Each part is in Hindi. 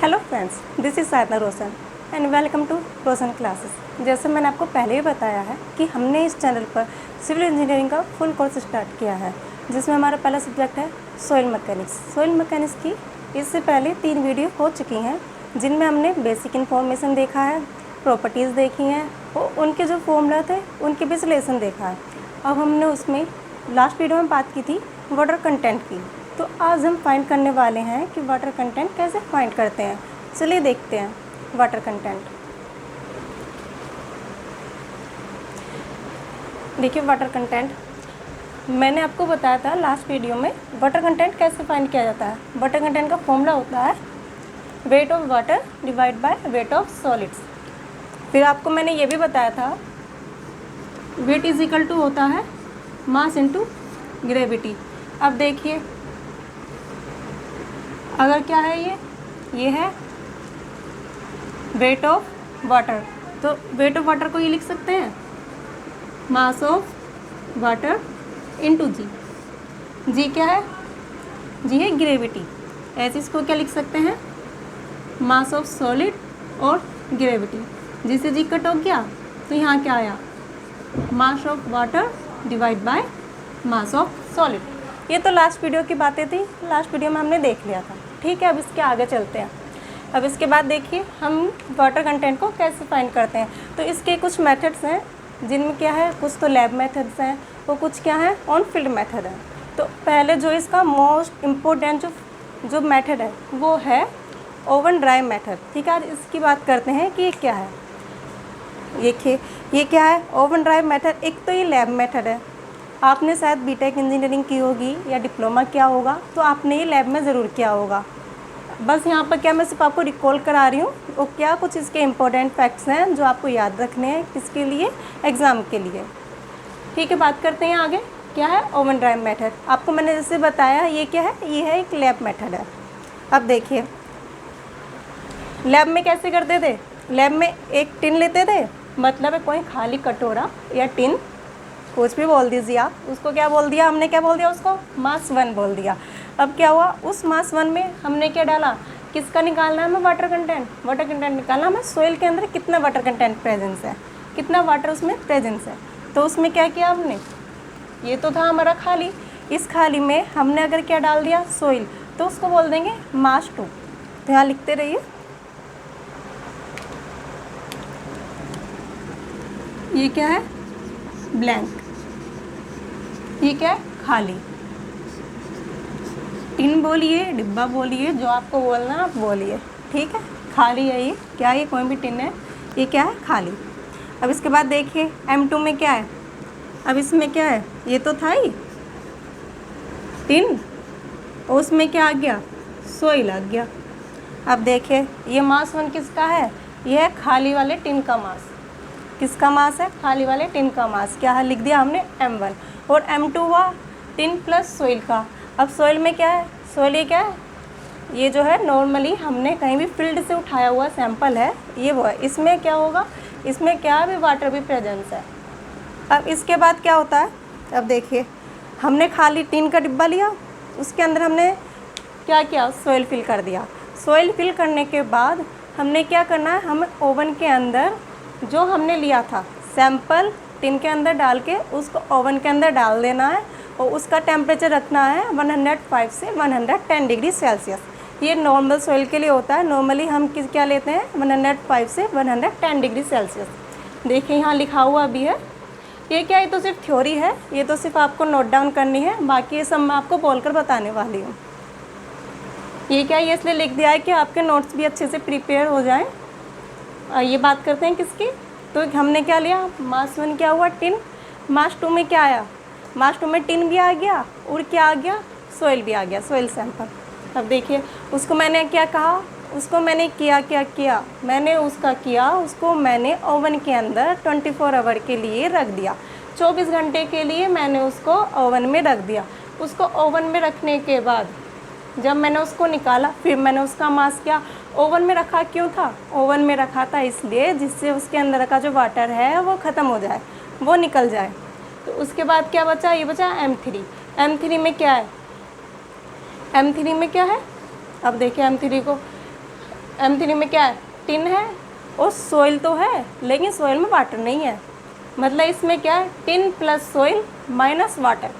Hello friends, this is Sadhana Roshan and welcome to Roshan classes. जैसे मैंने आपको पहले ही बताया है कि हमने इस चैनल पर सिविल इंजीनियरिंग का फुल कोर्स स्टार्ट किया है, जिसमें हमारा पहला सब्जेक्ट है सॉइल मैकेनिक्स। सॉइल मैकेनिक्स की इससे पहले 3 वीडियो हो चुकी हैं, जिनमें हमने बेसिक इन्फॉर्मेशन देखा है, प्रॉपर्टीज़ देखी हैं और उनके जो फॉर्मूला थे उनके विश्लेषण देखा है। अब हमने उसमें लास्ट वीडियो में बात की थी वाटर कंटेंट की, तो आज हम फाइंड करने वाले हैं कि वाटर कंटेंट कैसे फाइंड करते हैं। चलिए देखते हैं वाटर कंटेंट। देखिए वाटर कंटेंट, मैंने आपको बताया था लास्ट वीडियो में वाटर कंटेंट कैसे फाइंड किया जाता है। वाटर कंटेंट का फॉर्मूला होता है weight of water divide by weight of solids. फिर आपको मैंने ये भी बताया था वेट इज इक्वल टू होता है मास इनटू ग्रेविटी। अब देखिए अगर क्या है ये है वेट ऑफ वाटर, तो वेट ऑफ वाटर को ये लिख सकते हैं मास ऑफ वाटर इनटू जी। जी क्या है? जी है ग्रेविटी। ऐसे इसको क्या लिख सकते हैं मास ऑफ सॉलिड और ग्रेविटी। जिससे जी कट हो गया तो यहाँ क्या आया मास of water divide by mass of solid. ये तो लास्ट वीडियो की बातें थी, लास्ट वीडियो में हमने देख लिया था। ठीक है, अब इसके आगे चलते हैं। अब इसके बाद देखिए हम वाटर कंटेंट को कैसे फाइंड करते हैं। तो इसके कुछ मेथड्स हैं, जिनमें क्या है कुछ तो लैब मेथड्स हैं और कुछ क्या है ऑन फील्ड मेथड है। तो पहले जो इसका मोस्ट इम्पोर्टेंट जो मेथड है वो है ओवन ड्राई मेथड। ठीक है, आज इसकी बात करते हैं कि ये क्या है। देखिए ये क्या है ओवन ड्राई मेथड। एक तो ये लैब मेथड है, आपने शायद बीटेक इंजीनियरिंग की होगी या डिप्लोमा किया होगा, तो आपने ये लैब में ज़रूर किया होगा। बस यहाँ पर क्या मैं सिर्फ आपको रिकॉल करा रही हूँ और क्या कुछ इसके इम्पोर्टेंट फैक्ट्स हैं जो आपको याद रखने हैं किसके लिए, एग्ज़ाम के लिए। ठीक है, बात करते हैं आगे क्या है ओवन ड्राई मेथड। आपको मैंने जैसे बताया ये क्या है, ये है एक लैब मेथड है। अब देखिए लैब में कैसे करते थे, लैब में एक टिन लेते थे, मतलब है कोई खाली कटोरा या टिन कुछ भी बोल दीजिए आप, उसको क्या बोल दिया हमने, क्या बोल दिया उसको मास 1 बोल दिया। अब क्या हुआ उस मास 1 में हमने क्या डाला, किसका निकालना है हमें वाटर कंटेंट। वाटर कंटेंट निकालना हमें सोइल के अंदर कितना वाटर कंटेंट प्रेजेंस है, कितना वाटर उसमें प्रेजेंस है। तो उसमें क्या किया हमने, ये तो था हमारा खाली, इस खाली में हमने अगर क्या डाल दिया सोइल, तो उसको बोल देंगे मास 2। तो यहाँ लिखते रहिए ये क्या है ब्लैंक, ये क्या है खाली। टिन बोलिए डिब्बा बोलिए, जो आपको बोलना आप बोलिए। ठीक है, खाली है ये, क्या ये कोई भी टिन है, ये क्या है खाली। अब इसके बाद देखिए M2 में क्या है। अब इसमें क्या है, ये तो था ही टिन और उसमें क्या आ गया सोइल आ गया। अब देखिए ये मास 1 किसका है, ये है खाली वाले टिन का मास। किसका मास है, खाली वाले टिन का मास। क्या है लिख दिया हमने M1 और M2 हुआ टिन प्लस सोइल का। अब सोइल में क्या है, सोइल ये क्या है, ये जो है नॉर्मली हमने कहीं भी फील्ड से उठाया हुआ सैंपल है, ये वो है। इसमें क्या होगा, इसमें क्या भी वाटर भी प्रेजेंस है। अब इसके बाद क्या होता है, अब देखिए हमने खाली टिन का डिब्बा लिया, उसके अंदर हमने क्या किया सोइल फिल कर दिया। सोइल फिल करने के बाद हमने क्या करना है, हमें ओवन के अंदर जो हमने लिया था सैंपल टिन के अंदर डाल के उसको ओवन के अंदर डाल देना है और उसका टेम्परेचर रखना है 105 से 110 डिग्री सेल्सियस। ये नॉर्मल सॉइल के लिए होता है, नॉर्मली हम क्या लेते हैं 105 से 110 डिग्री सेल्सियस। देखिए यहाँ लिखा हुआ भी है। ये क्या, ये तो सिर्फ थ्योरी है, ये तो सिर्फ आपको नोट डाउन करनी है, बाकी ये सब मैं आपको बोलकर बताने वाली हूँ। ये क्या, ये इसलिए लिख दिया है कि आपके नोट्स भी अच्छे से प्रिपेयर हो जाएँ। ये बात करते हैं किसकी, तो हमने क्या लिया मास 1 क्या हुआ टिन, मास 2 में क्या आया, मास 2 में टिन भी आ गया और क्या आ गया सोइल भी आ गया, सोइल सैंपल। अब देखिए उसको मैंने क्या कहा, उसको मैंने किया मैंने उसका किया, उसको मैंने ओवन के अंदर 24 आवर के लिए रख दिया। 24 घंटे के लिए मैंने उसको ओवन में रख दिया। उसको ओवन में रखने के बाद जब मैंने उसको निकाला, फिर मैंने उसका मास क्या ओवन में रखा। क्यों था ओवन में रखा था, इसलिए जिससे उसके अंदर का जो वाटर है वो ख़त्म हो जाए, वो निकल जाए। तो उसके बाद क्या बचा, ये बचा M3। M3 में क्या है, M3 में क्या है, अब देखिए M3 को M3 में क्या है, टिन है और सोइल तो है, लेकिन सोइल में वाटर नहीं है। मतलब इसमें क्या है, tin plus soil minus water.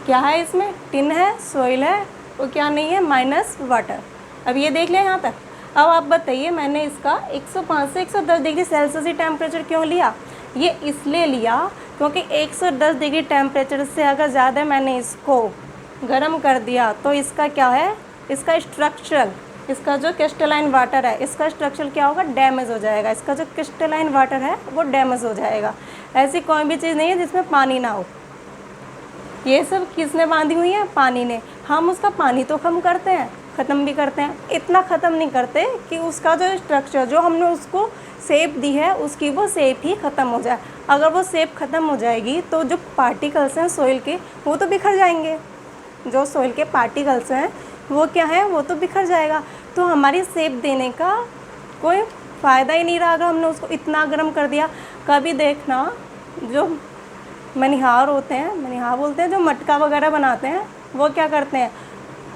क्या है इसमें, टिन है, सोइल है और क्या नहीं है, माइनस वाटर। अब ये देख लें यहाँ तक। अब आप बताइए, मैंने इसका 105 से 110 डिग्री सेल्सियस ही टेम्परेचर क्यों लिया? ये इसलिए लिया क्योंकि 110 डिग्री टेम्परेचर से अगर ज़्यादा मैंने इसको गर्म कर दिया तो इसका क्या है, इसका स्ट्रक्चर, इसका जो क्रिस्टलाइन वाटर है, इसका स्ट्रक्चर क्या होगा, डैमेज हो जाएगा। इसका जो क्रिस्टलाइन वाटर है वो डैमेज हो जाएगा। ऐसी कोई भी चीज़ नहीं है जिसमें पानी ना हो। ये सब किसने बांधी हुई है, पानी ने। हम उसका पानी तो कम करते हैं, ख़त्म भी करते हैं, इतना ख़त्म नहीं करते कि उसका जो स्ट्रक्चर, जो हमने उसको शेप दी है, उसकी वो शेप ही ख़त्म हो जाए। अगर वो शेप ख़त्म हो जाएगी तो जो पार्टिकल्स हैं सोइल के, वो तो बिखर जाएंगे। जो सोइल के पार्टिकल्स हैं वो क्या है, वो तो बिखर जाएगा। तो हमारी शेप देने का कोई फ़ायदा ही नहीं रहा अगर हमने उसको इतना गर्म कर दिया। कभी देखना, जो मनिहार होते हैं, मनिहार बोलते हैं, जो मटका वगैरह बनाते हैं, वो क्या करते हैं,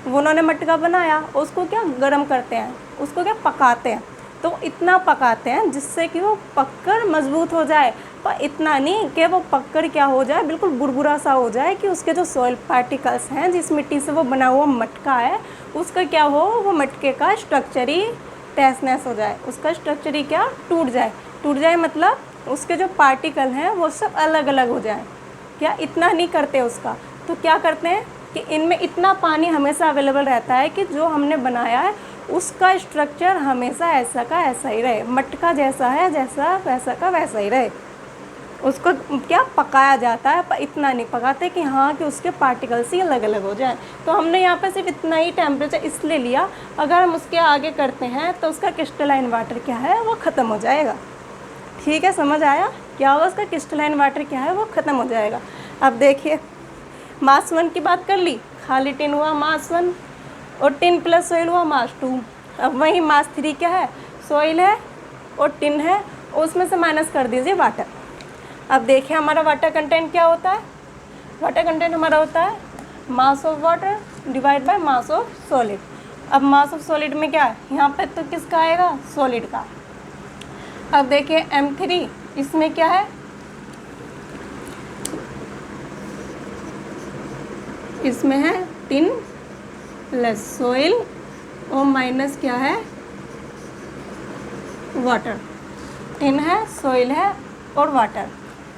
वो उन्होंने मटका बनाया, उसको क्या गर्म करते हैं, उसको क्या पकाते हैं। तो इतना पकाते हैं जिससे कि वो पककर मजबूत हो जाए, पर इतना नहीं कि वो पककर क्या हो जाए, बिल्कुल बुरबुरा सा हो जाए कि उसके जो सॉइल पार्टिकल्स हैं, जिस मिट्टी से वो बना हुआ मटका है, उसका क्या हो, वो मटके का स्ट्रक्चर ही तहस नहस हो जाए, उसका स्ट्रक्चर ही क्या टूट जाए। टूट जाए मतलब उसके जो पार्टिकल हैं वो सब अलग अलग हो जाएं। क्या इतना नहीं करते उसका, तो क्या करते हैं कि इनमें इतना पानी हमेशा अवेलेबल रहता है कि जो हमने बनाया है उसका स्ट्रक्चर हमेशा ऐसा का ऐसा ही रहे, मटका जैसा है जैसा वैसा का वैसा ही रहे। उसको क्या पकाया जाता है, पर इतना नहीं पकाते कि हाँ कि उसके पार्टिकल्स ही अलग अलग हो जाए। तो हमने यहाँ पे सिर्फ इतना ही टेम्परेचर इसलिए लिया, अगर हम उसके आगे करते हैं तो उसका क्रिस्टलाइन वाटर क्या है, वो ख़त्म हो जाएगा। ठीक है, समझ आया क्या होगा, उसका क्रिस्टलाइन वाटर क्या है, वो ख़त्म हो जाएगा। अब देखिए, मास 1 की बात कर ली, खाली टिन हुआ मास 1 और टिन प्लस सोइल हुआ मास 2। अब वही मास 3 क्या है, सोइल है और टिन है, और उसमें से माइनस कर दीजिए वाटर। अब देखिए हमारा वाटर कंटेंट क्या होता है, वाटर कंटेंट हमारा होता है मास of water divide by mass of solid. अब मास ऑफ सॉलिड में क्या है, यहाँ पे तो किसका आएगा, सॉलिड का। अब देखिए M3, इसमें क्या है, इसमें है टिन प्लस सोइल और माइनस क्या है, वाटर। टिन है, सोइल है और वाटर।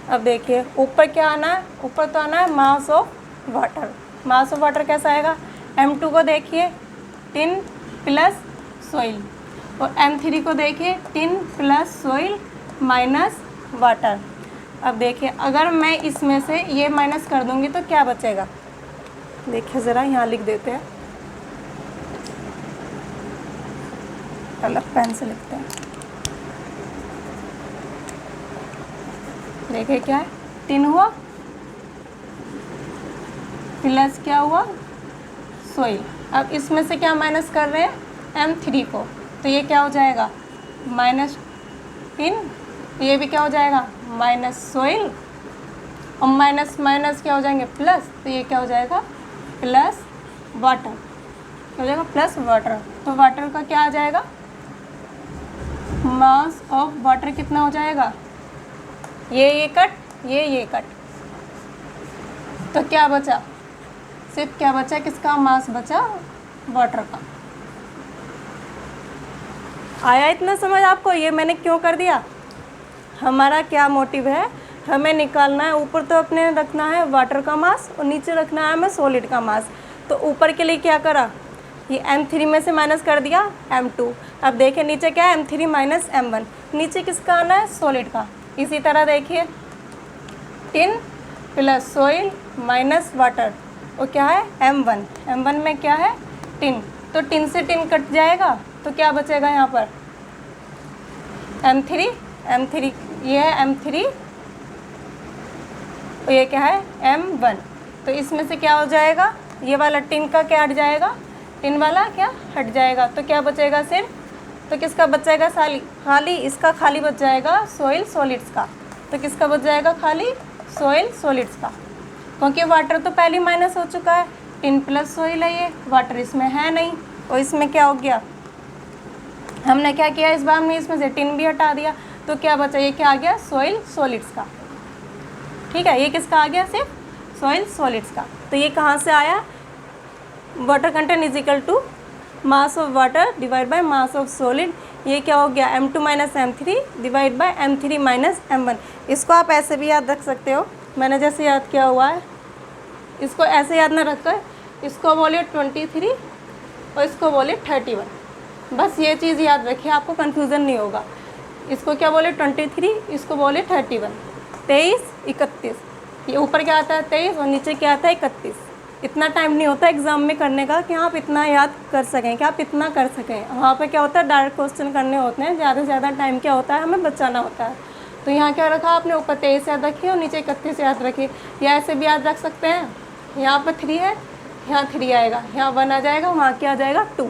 अब देखिए ऊपर क्या आना है, ऊपर तो आना है मास of water. Mass of water कैसा आएगा, M2 को देखिए टिन प्लस सोइल, और M3 को देखिए tin plus soil minus water. अब देखिए अगर मैं इसमें से ये माइनस कर दूंगी तो क्या बचेगा, देखिए ज़रा यहाँ लिख देते हैं, अलग पेन से लिखते हैं। देखिए क्या है, टिन हुआ प्लस क्या हुआ, सोइल। अब इसमें से क्या माइनस कर रहे हैं, M3 को, तो ये क्या हो जाएगा, माइनस टिन, ये भी क्या हो जाएगा, माइनस सोइल, और माइनस माइनस क्या हो जाएंगे, प्लस, तो ये क्या हो जाएगा, प्लस वाटर। क्या हो जाएगा, प्लस वाटर। तो वाटर का क्या आ जाएगा, मास ऑफ वाटर कितना हो जाएगा, ये कट, ये कट, तो क्या बचा, सिर्फ क्या बचा, किसका मास बचा, वाटर का। आया इतना समझ आपको, ये मैंने क्यों कर दिया, हमारा क्या मोटिव है, हमें निकालना है, ऊपर तो अपने रखना है वाटर का मास और नीचे रखना है हमें सॉलिड का मास। तो ऊपर के लिए क्या करा, ये M3 में से माइनस कर दिया M2। अब देखिए नीचे क्या है, M3 माइनस M1, नीचे किसका आना है, सॉलिड का। इसी तरह देखिए tin plus soil minus water, और क्या है, M1। M1 में क्या है, टिन, तो टिन से टिन कट जाएगा, तो क्या बचेगा यहाँ पर, M3, ये है M3 और ये क्या है, M1। तो इसमें से क्या हो जाएगा, ये वाला टिन का क्या हट जाएगा, टिन वाला क्या हट जाएगा, तो क्या बचेगा सिर्फ, तो किसका बच जाएगा, खाली इसका खाली बच जाएगा सोइल सॉलिड्स का। तो किसका बच जाएगा, खाली सोइल सॉलिड्स का, क्योंकि वाटर तो पहले माइनस हो चुका है, टिन प्लस सोइल है, ये वाटर इसमें है नहीं, और इसमें क्या हो गया, हमने क्या किया इस बार, हमने इसमें से टिन भी हटा दिया, तो क्या बचा, ये क्या आ गया, सॉइल सॉलिड्स का। ठीक है, ये किसका आ गया, सिर्फ सॉइल सॉलिड्स का। तो ये कहाँ से आया, water content is equal to mass of water divide by mass of solid. ये क्या हो गया, m2 minus m3 divide by m3 minus m1। इसको आप ऐसे भी याद रख सकते हो, मैंने जैसे याद किया हुआ है। इसको ऐसे याद ना रखकर इसको बोलिए 23 और इसको बोलिए 31, बस ये चीज़ याद रखिए, आपको कन्फ्यूज़न नहीं होगा। इसको क्या बोले 23, इसको बोले 31, 23 31, ये ऊपर क्या आता है 23 और नीचे क्या आता है 31। इतना टाइम नहीं होता एग्ज़ाम में करने का कि आप इतना याद कर सकें, कि आप इतना कर सकें। वहाँ पे क्या होता है, डायरेक्ट क्वेश्चन करने होते हैं, ज़्यादा से ज़्यादा टाइम क्या होता है, हमें बचाना होता है। तो यहाँ क्या रखा आपने, ऊपर 23 याद रखिए और नीचे 31 याद रखिए, या ऐसे भी याद रख सकते हैं। यहाँ पर 3 है, यहाँ 3 आएगा, यहाँ 1 आ जाएगा, वहाँ क्या आ जाएगा 2,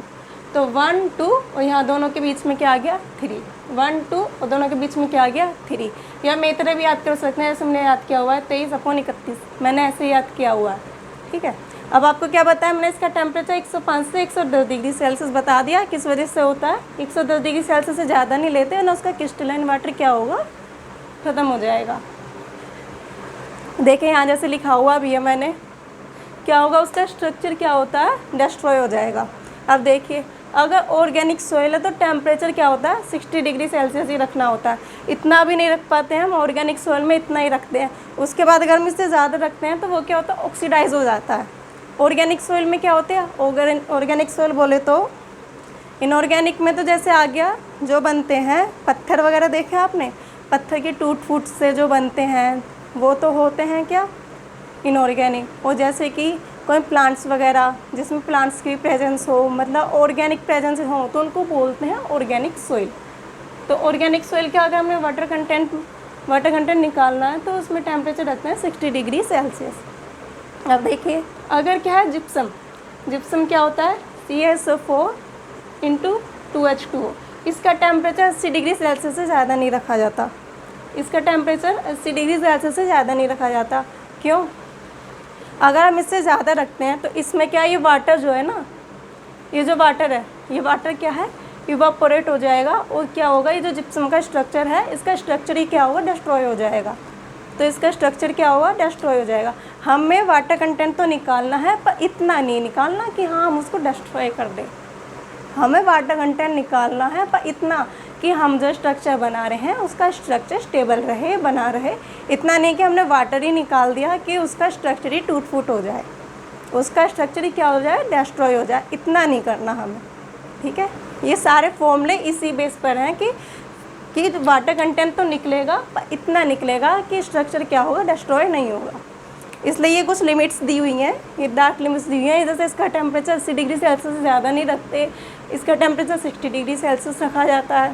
तो 1 2 और यहाँ दोनों के बीच में क्या आ गया 3, 1 2 और दोनों के बीच में क्या आ गया 3। या मैं इतने भी याद कर सकते हैं, जैसे हमने याद किया हुआ है 23/31, मैंने ऐसे याद किया हुआ है। ठीक है, अब आपको क्या बताया हमने, इसका टेम्परेचर 105 से 110 डिग्री सेल्सियस बता दिया, किस वजह से होता है, 110 डिग्री सेल्सियस से ज़्यादा नहीं लेते हैं ना, उसका क्रिस्टलाइन वाटर क्या होगा, ख़त्म हो जाएगा। देखिए यहाँ जैसे लिखा हुआ भी है मैंने, क्या होगा, उसका स्ट्रक्चर क्या होता है, डिस्ट्रॉय हो जाएगा। अब देखिए अगर ऑर्गेनिक सोइल है तो टेम्परेचर क्या होता है 60 डिग्री सेल्सियस ही रखना होता है, इतना भी नहीं रख पाते हैं हम ऑर्गेनिक सोइल में, इतना ही रखते हैं। उसके बाद अगर हम इससे ज़्यादा रखते हैं तो वो क्या होता है, ऑक्सीडाइज हो जाता है। ऑर्गेनिक सोइल में क्या होते हैं, ऑर्गेनिक सोइल बोले तो इनऑर्गेनिक में तो जैसे आ गया जो बनते हैं पत्थर वगैरह, देखे आपने पत्थर के टूट फूट से जो बनते हैं वो तो होते हैं क्या इनऑर्गेनिक। और जैसे कि कोई प्लांट्स वगैरह जिसमें प्लांट्स की प्रेजेंस हो, मतलब ऑर्गेनिक प्रेजेंस हो, तो उनको बोलते हैं ऑर्गेनिक सोइल। तो ऑर्गेनिक सोइल क्या, अगर हमें वाटर कंटेंट निकालना है तो उसमें टेम्परेचर रखते हैं 60 डिग्री सेल्सियस। अब देखिए अगर क्या है जिप्सम क्या होता है CaSO4 × 2H2O, इसका टेम्परेचर 80 डिग्री सेल्सियस से ज़्यादा नहीं रखा जाता, इसका टेम्परेचर 80 डिग्री सेल्सियस से ज़्यादा नहीं रखा जाता। क्यों, अगर हम इससे ज़्यादा रखते हैं तो इसमें क्या, ये वाटर जो है ना, ये जो वाटर है, ये वाटर क्या है, इवापोरेट हो जाएगा और क्या होगा, ये जो जिप्सम का स्ट्रक्चर है, इसका स्ट्रक्चर ही क्या होगा, डिस्ट्रॉय हो जाएगा। तो इसका स्ट्रक्चर क्या होगा, डिस्ट्रॉय हो जाएगा। हमें वाटर कंटेंट तो निकालना है पर इतना नहीं निकालना कि हाँ हम उसको डिस्ट्रॉय कर दें, हमें वाटर कंटेंट निकालना है पर इतना कि हम जो स्ट्रक्चर बना रहे हैं उसका स्ट्रक्चर स्टेबल रहे, बना रहे। इतना नहीं कि हमने वाटर ही निकाल दिया कि उसका स्ट्रक्चर ही टूट फूट हो जाए, उसका स्ट्रक्चर ही क्या हो जाए, डिस्ट्रॉय हो जाए, इतना नहीं करना हमें। ठीक है, ये सारे फॉर्मूले इसी बेस पर हैं कि वाटर कंटेंट तो निकलेगा पर इतना निकलेगा कि स्ट्रक्चर क्या होगा, डिस्ट्रॉय नहीं होगा। इसलिए ये कुछ लिमिट्स दी हुई हैं, ये डार्क लिमिट्स दी हुई हैं। जैसे इसका टेम्परेचर 80 डिग्री सेल्सियस से ज़्यादा नहीं रखते, इसका टेम्परेचर 60 डिग्री सेल्सियस रखा जाता है।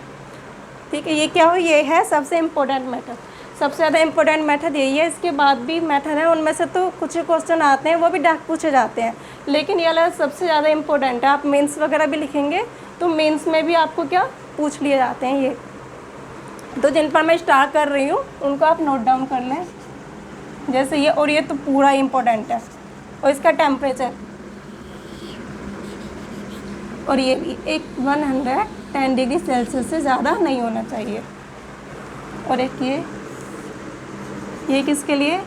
ठीक है, ये क्या हो, ये है सबसे इम्पोर्टेंट मेथड, सबसे ज़्यादा इम्पोर्टेंट मेथड यही है। इसके बाद भी मेथड है, उनमें से तो कुछ क्वेश्चन आते हैं वो भी डार्क पूछे जाते हैं, लेकिन ये वाला सबसे ज़्यादा इम्पोर्टेंट है। आप मेंस वगैरह भी लिखेंगे तो मेंस में भी आपको क्या पूछ लिए जाते हैं ये। तो जिन पर मैं स्टार्ट कर रही हूँ उनको आप नोट डाउन कर लें, जैसे ये, और ये तो पूरा इम्पोर्टेंट है। और इसका टेम्परेचर, और ये भी 110 डिग्री सेल्सियस से ज़्यादा नहीं होना चाहिए। और एक ये किसके लिए,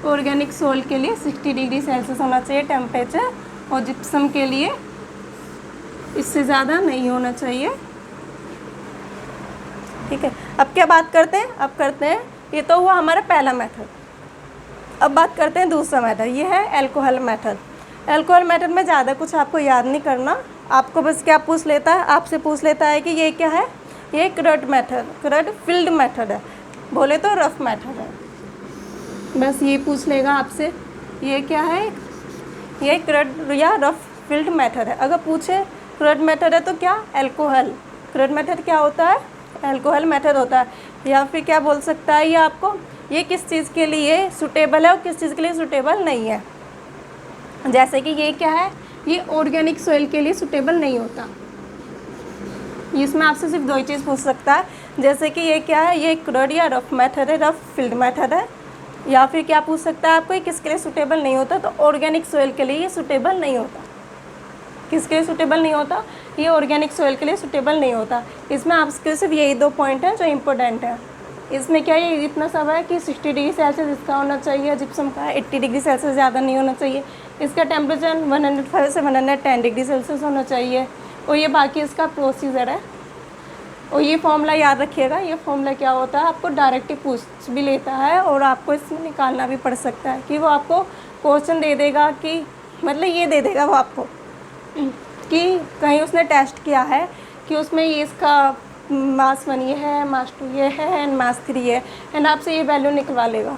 ऑर्गेनिक सोइल के लिए 60 डिग्री सेल्सियस होना चाहिए टेम्परेचर, और जिप्सम के लिए इससे ज़्यादा नहीं होना चाहिए। ठीक है, अब क्या बात करते हैं, अब करते हैं, ये तो हुआ हमारा पहला मेथड। अब बात करते हैं दूसरा मेथड, ये है एल्कोहल मेथड। एल्कोहल मेथड में ज़्यादा कुछ आपको याद नहीं करना, आपको बस क्या पूछ लेता है, आपसे पूछ लेता है कि ये क्या है, ये क्रड मेथड, क्रड फील्ड मेथड है, बोले तो रफ मेथड है, बस ये पूछ लेगा आपसे ये क्या है, ये क्रड या रफ फील्ड मेथड है। अगर पूछे क्रड मेथड है तो क्या, एल्कोहल, क्रड मेथड क्या होता है, एल्कोहल मेथड होता है। या फिर क्या बोल सकता है ये आपको, ये किस चीज़ के लिए सूटेबल है और किस चीज़ के लिए सूटेबल नहीं है। जैसे कि ये क्या है, ये ऑर्गेनिक सोइल के लिए सूटेबल नहीं होता, इसमें आपसे सिर्फ दो ही चीज़ पूछ सकता है। जैसे कि ये क्या है, ये क्रड या रफ मेथड है, रफ फील्ड मेथड है। या फिर क्या पूछ सकता है आपको, ये किसके लिए सूटेबल नहीं होता, तो ऑर्गेनिक सोइल के लिए ये सूटेबल नहीं होता। किसके लिए सूटेबल नहीं होता? ये ऑर्गेनिक सॉइल के लिए सूटेबल नहीं होता। इसमें आपके सिर्फ यही 2 पॉइंट हैं जो इम्पोर्टेंट है। इसमें क्या ये इतना सब है कि 60 डिग्री सेल्सियस इसका होना चाहिए, जिप्सम का 80 डिग्री सेल्सियस ज़्यादा नहीं होना चाहिए। इसका टेम्परेचर 105 से 110 डिग्री सेल्सियस होना चाहिए। और ये बाकी इसका प्रोसीजर है। और ये फॉर्मूला याद रखिएगा, ये फॉर्मूला क्या होता है, आपको डायरेक्ट ही पूछ भी लेता है और आपको इसमें निकालना भी पड़ सकता है कि वो आपको क्वेश्चन दे देगा कि मतलब ये दे देगा वो आपको कि कहीं उसने टेस्ट किया है कि उसमें ये इसका मास 1 ये है, मास 2 ये है एंड मास 3 है, एंड आपसे ये वैल्यू निकलवा लेगा।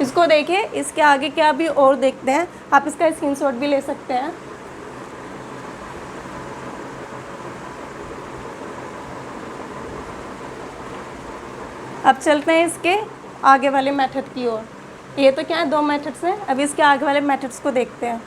इसको देखिए, इसके आगे क्या भी और देखते हैं, आप इसका स्क्रीनशॉट भी ले सकते हैं। अब चलते हैं इसके आगे वाले मेथड की ओर। ये तो क्या है 2 मेथड्स हैं, अब इसके आगे वाले मेथड्स को देखते हैं।